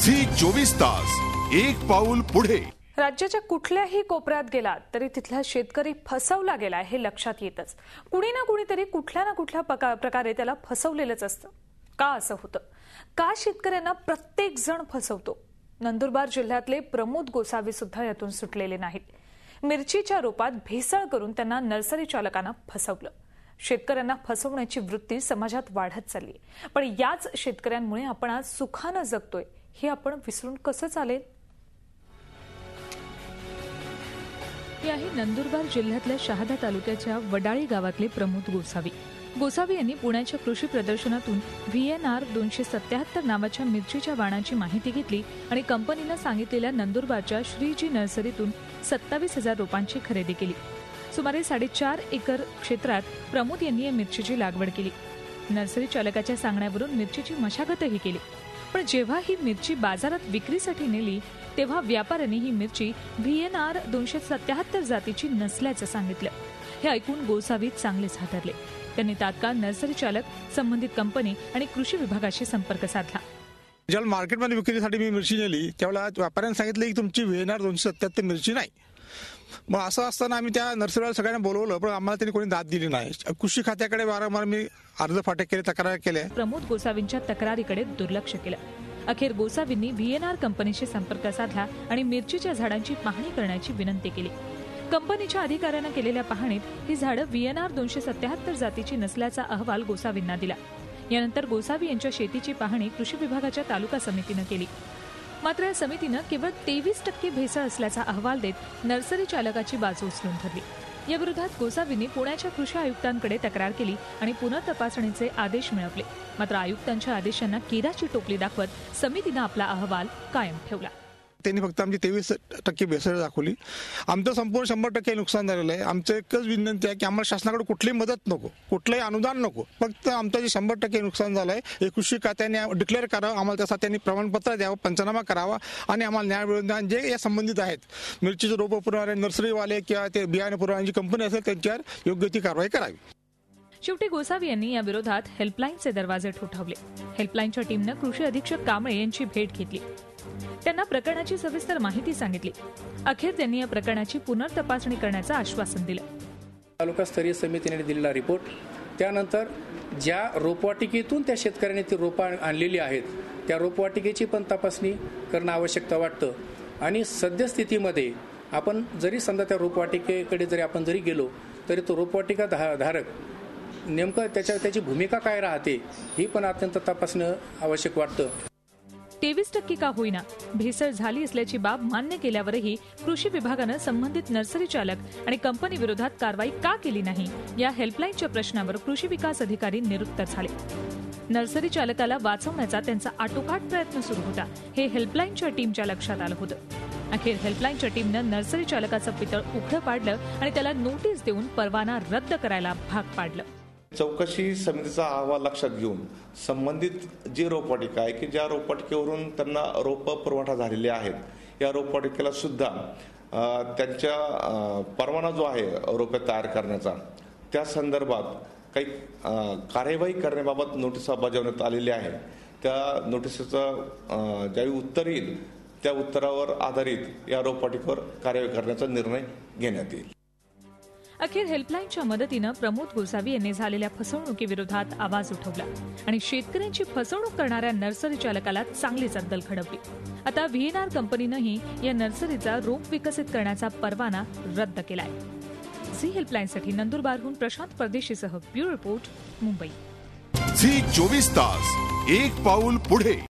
Zee 24 तास एक पाऊल पुढे। राज्याच्या कुठल्याही कोपऱ्यात गेलात तरी तिथला शेतकरी फसवला गेलाय हे लक्षात येतच। कुणी ना कुणीतरी कुठल्या ना कुठल्या प्रकारे त्याला फसवलेलंच असतं। का असं होतं? का शेतकऱ्यांना प्रत्येक जण फसवतो? नंदुरबार जिल्ह्यातले प्रमोद गोसावी सुद्धा यातून सुटलेले नाहीत। मिरचीच्या रोपात भेसळ करून त्यांना नर्सरी चालकांना फसवलं। शेतकऱ्यांना फसवण्याची वृत्ती समाजात वाढत चालली, पण याच शेतकऱ्यांमुळे आपण आज सुखानं जगतोय हे आपण विसरून कसं चालेल? हे आहे नंदुरबार जिल्ह्यातल्या शहादा तालुक्याच्या वडाळी गावातले प्रमोद गोसावी। गोसावी यांनी पुण्याच्या कृषी प्रदर्शनातून VNR 277 नावाच्या मिरचीच्या वाणाची माहिती घेतली आणि कंपनीनं सांगितलेल्या नंदुरबारच्या श्रीजी नर्सरीतून 27,000 रोपांची खरेदी केली। सुमारे 4.5 एकर क्षेत्रात प्रमोद यांनी या मिरचीची लागवड केली। नर्सरी चालकाच्या सांगण्यावरून मिरचीची मशागतही केली, पण जेव्हा ही मिरची बाजारात विक्रीसाठी नेली तेव्हा व्यापाऱ्यांनी ही मिरची VNR 277 जातीची नसल्याचं सांगितलं। हे ऐकून गोसावी चांगलेच हादरले। त्यांनी तात्काळ नर्सरी चालक, संबंधित कंपनी आणि कृषी विभागाशी संपर्क साधला। ज्याला मार्केटमध्ये विक्रीसाठी मी मिरची नेली त्यावेळेला व्यापाऱ्यांनी सांगितलं की तुमची VNR 277 मिरची नाही। मग असं असताना आम्ही त्या नर्सरीवाल्या सगळ्यांना बोलवलं, पण आम्हाला त्यांनी कोणी दाद दिली नाही। कृषी खात्याकडे वारंवार मी अर्ज फाटक केले, तक्रार केल्या। प्रमोद गोसावींच्या तक्रारीकडे दुर्लक्ष केलं। अखेर गोसावींनी VNR कंपनीशी संपर्क साधला आणि मिरचीच्या झाडांची पाहणी करण्याची विनंती केली। कंपनीच्या अधिकाऱ्यांना केलेल्या पाहणीत ही झाडं VNR 277 जातीची नसल्याचा अहवाल गोसावींना दिला। यानंतर गोसावी यांच्या शेतीची पाहणी कृषी विभागाच्या तालुका समितीनं केली। मात्र या समितीनं केवळ 23% भेसळ असल्याचा अहवाल देत नर्सरी चालकाची बाजू उचलून धरली। या विरोधात गोसावींनी पुण्याच्या कृषी आयुक्तांकडे तक्रार केली आणि पुनर्तपासणीचे आदेश मिळवले। मात्र आयुक्तांच्या आदेशांना केराची टोपली दाखवत समितीनं आपला अहवाल कायम ठेवला। त्यांनी फक्त आमची 23% भेसळ दाखवली। आमचं संपूर्ण 100% नुकसान झालेलं आहे। आमचं एकच विनंती आहे की आम्हाला शासनाकडे कुठलीही मदत नको, कुठलंही अनुदान नको। फक्त आमचं जे 100% नुकसान झालंय हे कृषी खात्याने डिक्लेअर करावं, आम्हाला त्यासाठी त्यांनी प्रमाणपत्र द्यावं, पंचनामा करावा आणि आम्हाला न्याय मिळवून द्या। जे या संबंधित आहेत मिरचीचे रोपं पुरवणारे नर्सरीवाले किंवा ते बियाणे पुरवणारी कंपनी असेल त्यांच्यावर योग्य ती कारवाई करावी। शेवटी गोसावी यांनी या विरोधात हेल्पलाईनचे दरवाजे ठोठावले। हेल्पलाईनच्या टीमनं कृषी अधीक्षक कांबळे यांची भेट घेतली, त्यांना प्रकरणाची सविस्तर माहिती सांगितली। अखेर त्यांनी या प्रकरणाची पुनर्तपासणी करण्याचं आश्वासन दिलं। तालुकास्तरीय समितीने दिलेला रिपोर्ट, त्यानंतर ज्या रोपवाटिकेतून त्या शेतकऱ्यांनी ती रोपं आणलेली आहेत त्या रोपवाटिकेची पण तपासणी करणं आवश्यकता वाटतं। आणि सद्यस्थितीमध्ये आपण जरी समजा त्या रोपवाटिकेकडे जरी आपण गेलो तरी तो रोपवाटिका धारक नेमकं त्याची भूमिका काय राहते ही पण अत्यंत तपासणं आवश्यक वाटतं। 23% का होईना भेसळ झाली असल्याची बाब मान्य केल्यावरही कृषी विभागानं संबंधित नर्सरी चालक आणि कंपनी विरोधात कारवाई का केली नाही या हेल्पलाईनच्या प्रश्नावर कृषी विकास अधिकारी निरुत्तर झाले। नर्सरी चालकाला वाचवण्याचा त्यांचा आटोकाट प्रयत्न सुरू होता हे हेल्पलाईनच्या टीमच्या लक्षात आलं होतं। अखेर हेल्पलाईनच्या टीमनं नर्सरी चालकाचं पितळ उघडं पाडलं आणि त्याला नोटीस देऊन परवाना रद्द करायला भाग पाडलं। चौकशी समितीचा अहवाल लक्षात घेऊन संबंधित जी रोपवाटिका आहे की ज्या रोपवाटिकेवरून त्यांना रोप पुरवठा झालेले आहेत या रोपवाटिकेला सुद्धा त्यांच्या परवाना जो आहे रोपे तयार करण्याचा त्या संदर्भात काही कार्यवाही करण्याबाबत नोटिसा बजावण्यात आलेली आहे। त्या नोटिसीचं ज्यावेळी उत्तर येईल त्या उत्तरावर आधारित या रोपवाटिकेवर कार्यवाही करण्याचा निर्णय घेण्यात येईल। अखेर हेल्पलाईनच्या मदतीनं प्रमोद गोसावी यांनी झालेल्या फसवणुकीविरोधात आवाज उठवला आणि शेतकऱ्यांची फसवणूक करणाऱ्या नर्सरी चालकाला चांगलीच अद्दल घडवली। आता VNR कंपनीनंही या नर्सरीचा रोप विकसित करण्याचा परवाना रद्द केलाय। झी हेल्पलाईनसाठी नंदुरबारहून प्रशांत परदेशीसह ब्युरो रिपोर्ट, मुंबई। झी 24 तास एक पाऊल पुढे।